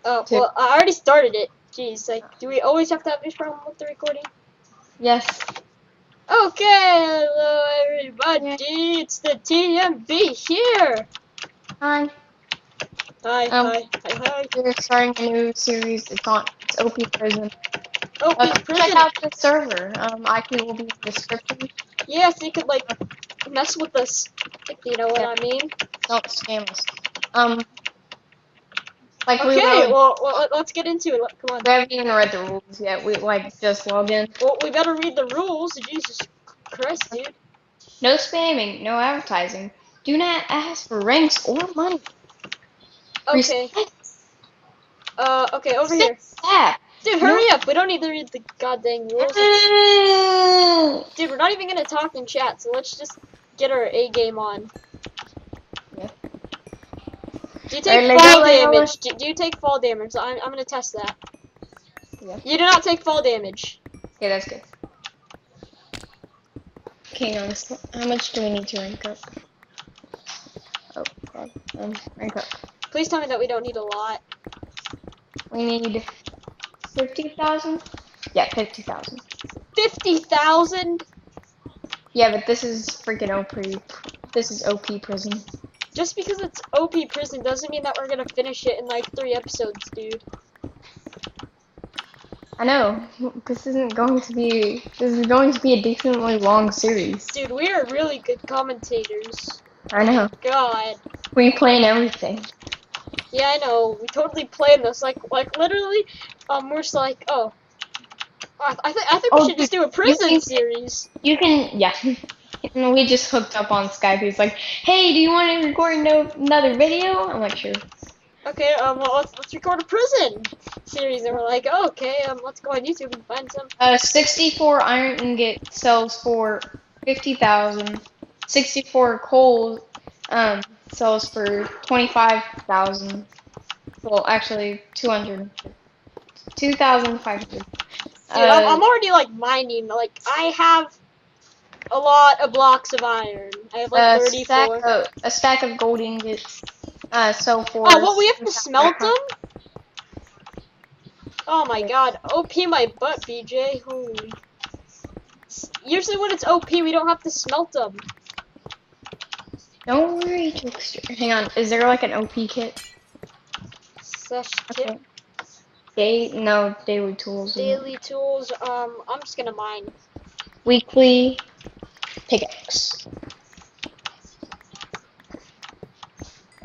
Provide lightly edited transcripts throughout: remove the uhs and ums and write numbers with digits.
Oh, Two. well, I already started it. Jeez, like, do we always have to have this problem with the recording? Yes. Okay, hello everybody, it's the TMB here. Hi. Hi, hi, hi. We're starting a new series. It's OP Prison. Oh, Check prison. out the server. IP will be in the description. Yeah, so you could, like, mess with us, if you know what I mean. Don't scam us. Like Okay, well, let's get into it. Come on. we haven't even read the rules yet. We just log in. Well, we better read the rules. Jesus Christ, dude. No spamming, no advertising. Do not ask for ranks or money. Okay. Okay, over here. Staff. Dude, hurry up. We don't need to read the goddamn rules. Dude, we're not even gonna talk in chat, so let's just get our A game on. Yeah. Do you take fall damage? Do you take fall damage? I'm gonna test that. Yeah. You do not take fall damage. Okay, that's good. Okay, honestly, how much do we need to rank up? Oh, God. Rank up. Please tell me that we don't need a lot. We need 50,000? Yeah, 50,000. 50,000? Yeah, but this is freaking OP. This is OP Prison. Just because it's OP Prison doesn't mean that we're gonna finish it in like 3 episodes, dude. I know. This is going to be a decently long series. Dude, we are really good commentators. I know. God. We plan everything. Yeah, I know. We totally planned this. Like literally, we're just like, oh, I think we should just do a prison series. You can, yeah. We just hooked up on Skype. He's like, hey, do you want to record another video? I'm like, sure. Okay, well, let's record a prison series. And we're like, oh, okay, let's go on YouTube and find some. 64 iron ingot sells for 50,000. 64 coal sells for 25,000. Well, actually, 2,500. Dude, I'm already like mining. Like I have a lot of blocks of iron. I have like 34. A stack of gold ingots sell for. Oh, well, we have to smelt them? Oh my god. OP my butt, BJ. Holy. Usually when it's OP, we don't have to smelt them. Don't worry, Trickster. Hang on. Is there like an OP kit? Slash kit. No, daily tools. Daily tools. I'm just gonna mine. Weekly pickaxe.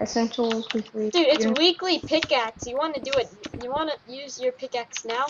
Essentials weekly. Dude, it's weekly pickaxe. You want to do it? You want to use your pickaxe now?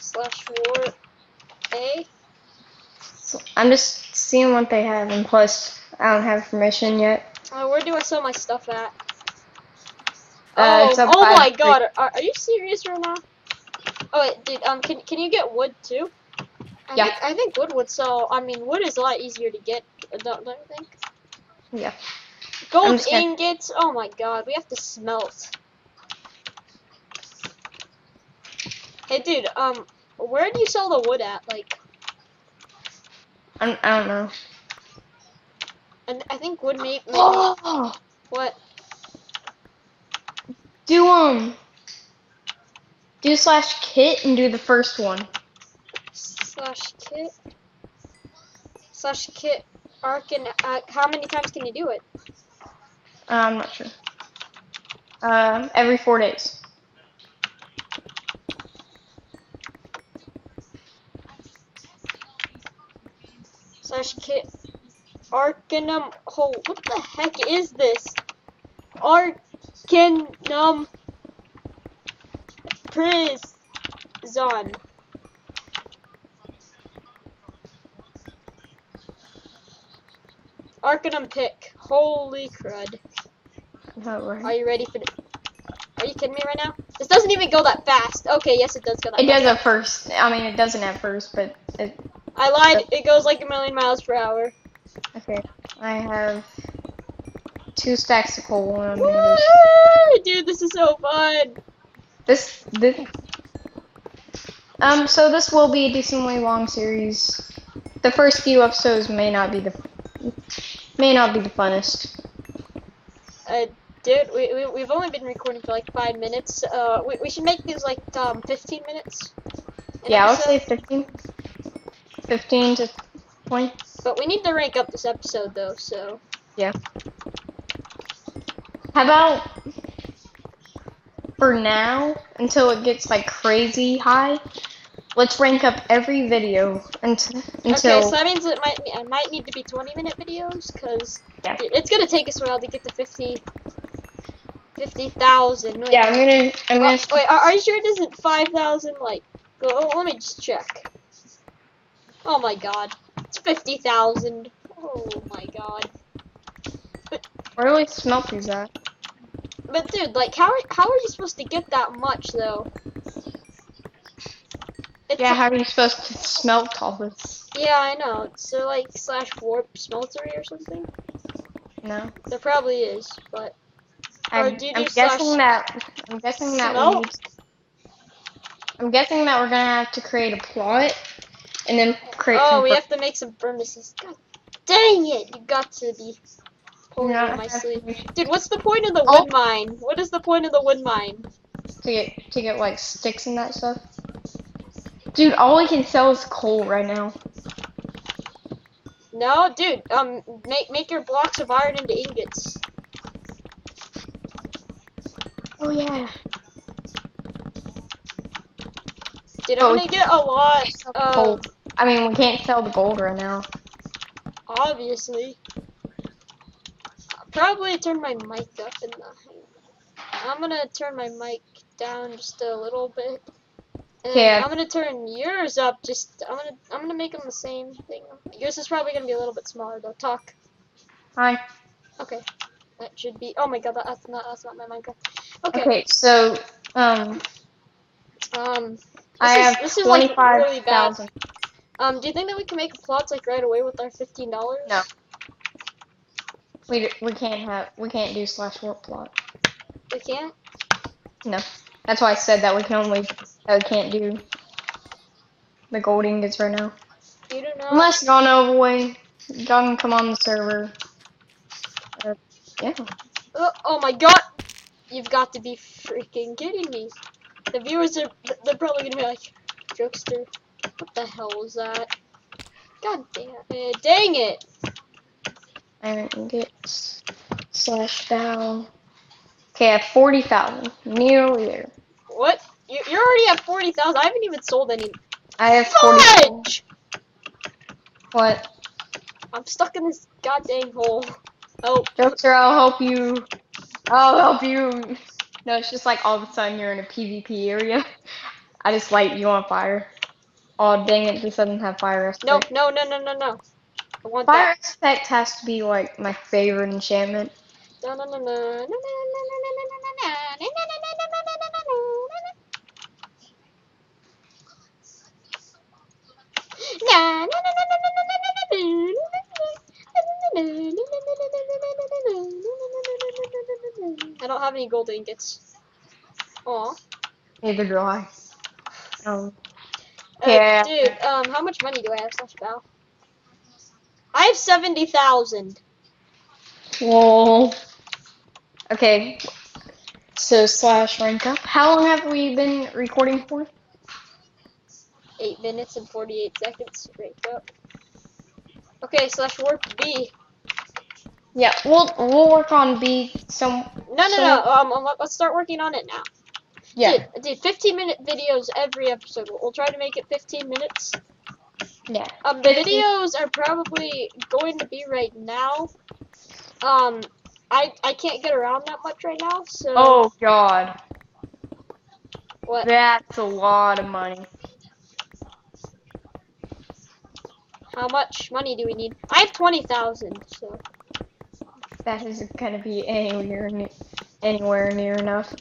/war A. So I'm just seeing what they have, and plus I don't have permission yet. Where do I sell my stuff at? It's up oh by my god, are you serious right now? Oh wait, dude, can you get wood too? I think wood would sell. I mean, wood is a lot easier to get, don't you think? Yeah. Gold ingots. Oh my god, we have to smelt. Hey, dude, where do you sell the wood at? Like, I don't know. And I think wood maybe. Oh! What? Do /kit and do the first one. /kit arc and how many times can you do it? I'm not sure. Every 4 days. /kit arcanum. Oh, what the heck is this? Arcanum prison. Arcanum pick. Holy crud. Are you ready for this? Are you kidding me right now? This doesn't even go that fast. Okay, yes it does go that fast. It does at first. I mean, it doesn't at first, but I lied. It goes like 1,000,000 miles per hour. Okay, I have 2 stacks of coal. Dude, this is so fun. So this will be a decently long series. The first few episodes may not be the funnest. Dude, we've only been recording for like 5 minutes. We should make these like 15 minutes. Yeah, I would say 15. 15 to 20. But we need to rank up this episode though, so. Yeah. How about for now, until it gets like crazy high, let's rank up every video until. Okay, so that means I might need to be 20-minute videos, cause it's gonna take us a while to get to 50,000. Yeah, I'm gonna. Wait, are you sure it isn't 5,000? Like, let me just check. Oh my god, it's 50,000. Oh my god. Where do we smelt these at? But dude, like, how are you supposed to get that much though? Yeah, how are you supposed to smelt all this? Yeah, I know. So like /warp smeltery or something? No. There probably is, but. I'm guessing that we're gonna have to create a plot and then create. Oh, we have to make some furnaces. God dang it! You got to be pulling on my sleeve, dude. What's the point of the wood mine? What is the point of the wood mine? To get like sticks and that stuff. Dude, all we can sell is coal right now. No, dude. Make your blocks of iron into ingots. Oh yeah. Dude, I'm gonna get a lot of gold. I mean, we can't sell the gold right now. Obviously. I'll probably turn my mic up in the. I'm gonna turn my mic down just a little bit. And I'm gonna turn yours up. I'm gonna make them the same thing. Yours is probably gonna be a little bit smaller though. Talk. Hi. Okay. That should be. Oh my god, that's not my mic. Okay, so I have 25,000. Like really bad. Do you think that we can make plots like right away with our $15? No. We can't do /warp plot. We can't? No. That's why I said that we can't do the gold ingots right now. You don't know? Unless y'all know of a way. Y'all can come on the server. Yeah. Oh my god! You've got to be freaking kidding me. The viewers they're probably gonna be like, Jokester, what the hell was that? God damn it. Dang it! Iron ingots /bow. Okay, I have 40,000. Nearly there. What? You're already at 40,000. I haven't even sold any. I have 40,000. What? I'm stuck in this goddamn hole. Oh. Jokester, I'll help you. I'll help you. No, it's just like all of a sudden you're in a PvP area. I just light you on fire. Oh, dang it, this doesn't have fire aspect. No. I want fire aspect has to be like my favorite enchantment. No. I don't have any gold ingots. Aw. Neither do I. Yeah. Dude, how much money do I have /bow? I have 70,000. Whoa. Okay. So /rank up. How long have we been recording for? 8 minutes and 48 seconds. Rank up. Okay, /warp B. Yeah, we'll work on B some. No. Let's start working on it now. Yeah. Dude, 15-minute videos every episode. We'll try to make it 15 minutes. Yeah. The videos are probably going to be right now. I can't get around that much right now, so. Oh god. What? That's a lot of money. How much money do we need? I have 20,000, so. That isn't gonna be anywhere near enough.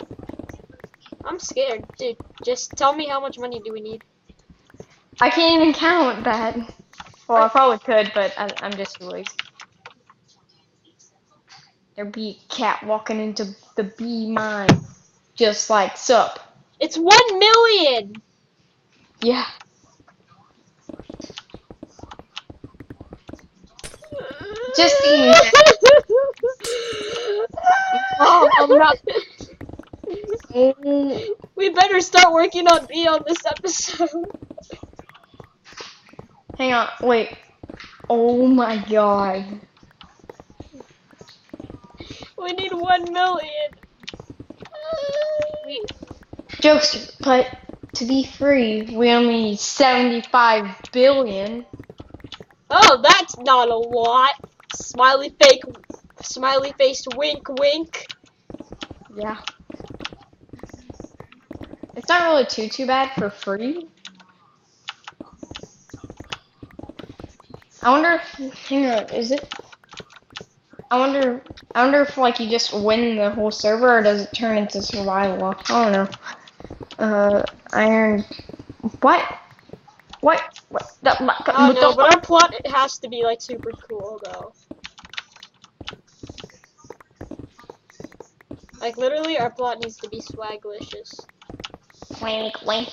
I'm scared, dude. Just tell me how much money do we need. I can't even count that. Well, I probably could, but I'm just too lazy. There'd be a cat walking into the bee mine, just like sup. It's 1 million. Yeah. Just Oh, I'm not. Oh, We better start working on B on this episode. hang on, wait. Oh my god. We need 1 million. Jokester, but to be free, we only need 75 billion. Oh, that's not a lot. Smiley face, wink, wink. Yeah. It's not really too bad for free. I wonder if, hang on, is it? I wonder if like you just win the whole server or does it turn into survival? I don't know. Iron, what? What? I don't know, but our plot it has to be like super cool though. Like literally, our plot needs to be swaglicious. Wink.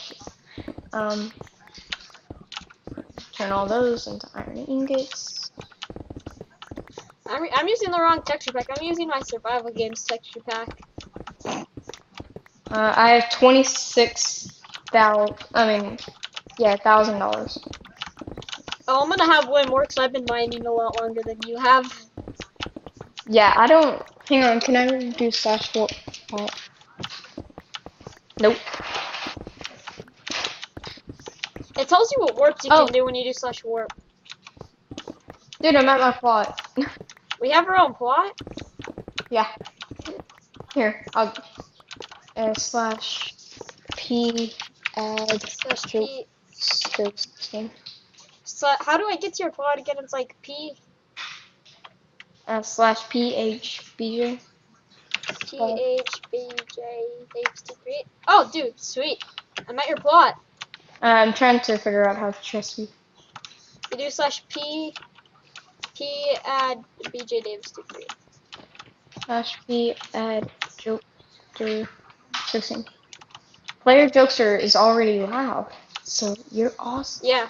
Turn all those into iron ingots. I'm using the wrong texture pack. I'm using my survival games texture pack. I have $1,000. Oh, I'm gonna have way more because I've been mining a lot longer than you have. Yeah, I don't. Hang on, can I do slash warp? Nope. It tells you what warps you can do when you do slash warp. Dude, I'm at my plot. We have our own plot? Yeah. Here, I'll slash p add Slash P. system. So how do I get to your plot again? It's like P. Slash phbj. PHBJ Oh, dude, sweet. I'm at your plot. I'm trying to figure out how to trust you. You do slash P add BJ Davis to create. Slash p add jokester system. Player jokester is already loud, so you're awesome. Yeah.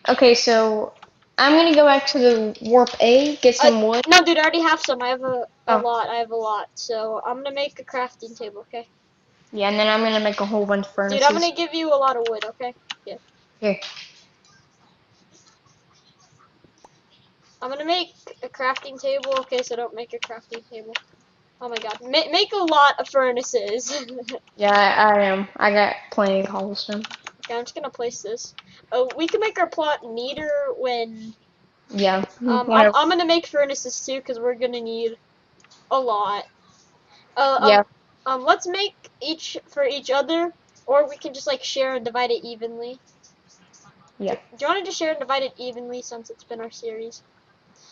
Okay, so I'm gonna go back to the warp A, get some wood. No, dude, I already have some. I have a lot. I have a lot. So I'm gonna make a crafting table, okay? Yeah, and then I'm gonna make a whole bunch of furnaces. Dude, I'm gonna give you a lot of wood, okay? Yeah. Here. I'm gonna make a crafting table, okay? So don't make a crafting table. Oh my god. Make a lot of furnaces. Yeah, I am. I got plenty of cobblestone. Okay, I'm just gonna place this. Oh, we can make our plot neater when. Yeah. I'm gonna make furnaces too, cause we're gonna need a lot. Yeah. Let's make each for each other, or we can just like share and divide it evenly. Yeah. Do you want to just share and divide it evenly since it's been our series?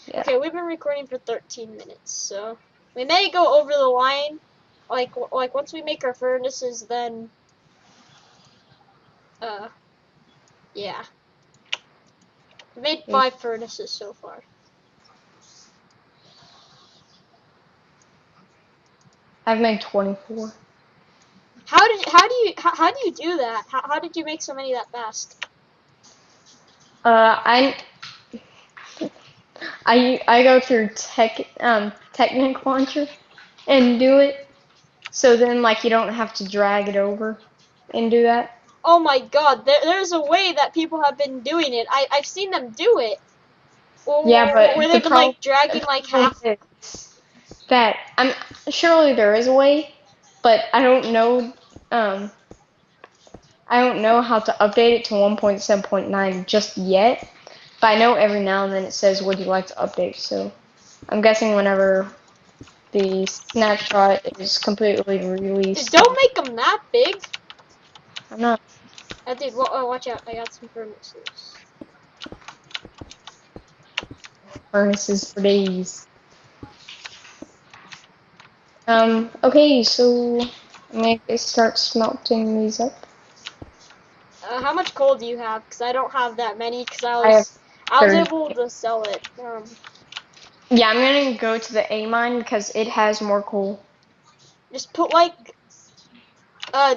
Yeah. Okay, we've been recording for 13 minutes, so we may go over the line. Like once we make our furnaces, then yeah. We made 5 furnaces so far. I've made 24. How do you do that? How did you make so many that fast? I go through Technic Launcher and do it. So then like you don't have to drag it over and do that. Oh my god, there's a way that people have been doing it. I've seen them do it. Yeah, but where they've been like dragging like half. That surely there is a way, but I don't know. I don't know how to update it to 1.7.9 just yet. But I know every now and then it says, "Would you like to update?" So I'm guessing whenever the snapshot is completely released. Dude, don't make them that big. I'm not. Dude, watch out! I got some furnaces. Furnaces for days. Okay, so I'm gonna start smelting these up. How much coal do you have? Because I don't have that many. Because I was able to sell it. Yeah, I'm gonna go to the A mine because it has more coal. Just put like,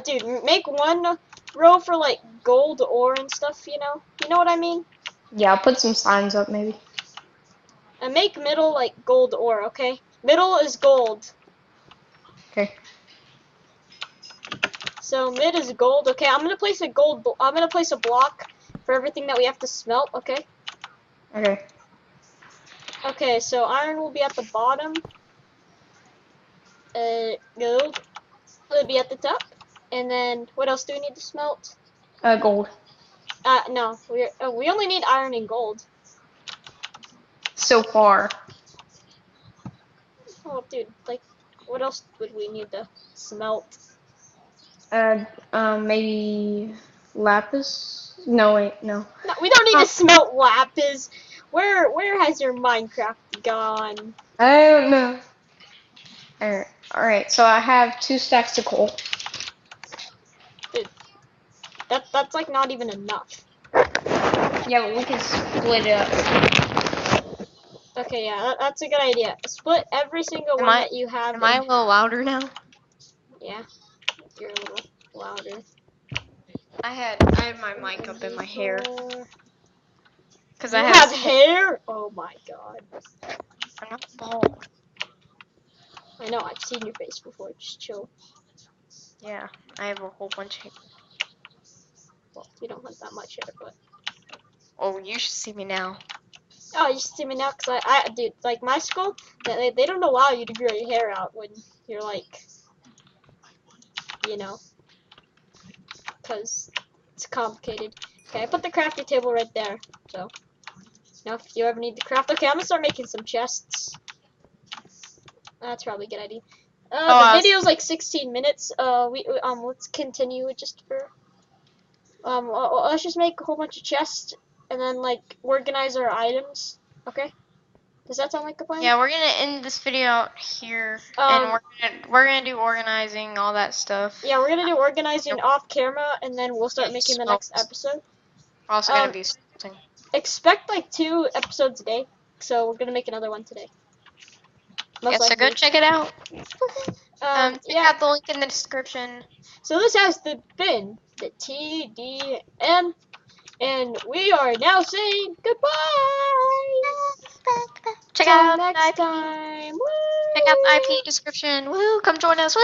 dude, make one row for like gold ore and stuff. You know what I mean? Yeah, I'll put some signs up maybe. And make middle like gold ore, okay? Middle is gold. Okay. So mid is gold. Okay, I'm gonna place a I'm gonna place a block for everything that we have to smelt. Okay. Okay. Okay, so iron will be at the bottom. Gold will be at the top. And then what else do we need to smelt? Gold. No, we only need iron and gold. So far. Oh, dude, like, what else would we need to smelt? Maybe lapis? No, wait, no. No, we don't need to smelt lapis. Where has your Minecraft gone? I don't know. Alright, so I have 2 stacks of coal. Dude, that's like not even enough. Yeah, but we can split it up. Okay, yeah, that's a good idea. Split every single one that you have. Am I a little louder now? Yeah, you're a little louder. I had my mic up in my hair. Cause You I have hair? Oh my god. I'm not bald. I know, I've seen your face before. Just chill. Yeah, I have a whole bunch of hair. Well, you don't have that much hair, but. Oh, you should see me now. Oh, you should see me now, cause dude, like my school, they don't allow you to grow your hair out when you're like, you know, cause it's complicated. Okay, I put the crafting table right there, so now if you ever need to craft, okay, I'm gonna start making some chests. That's probably a good idea. The video's like 16 minutes. Let's continue it just for. Let's just make a whole bunch of chests and then like organize our items. Okay. Does that sound like a plan? Yeah, we're gonna end this video out here, and we're gonna do organizing, all that stuff. Yeah, we're gonna do organizing off camera, and then we'll start making the next episode. We're also gonna be smelting. Expect like 2 episodes a day, so we're gonna make another one today. Yeah, so go check it out. Check out the link in the description. So this has been the TDM, and we are now saying goodbye. Check Till out next the IP. time. Woo! Check out the IP description. Woo! Come join us. Woo!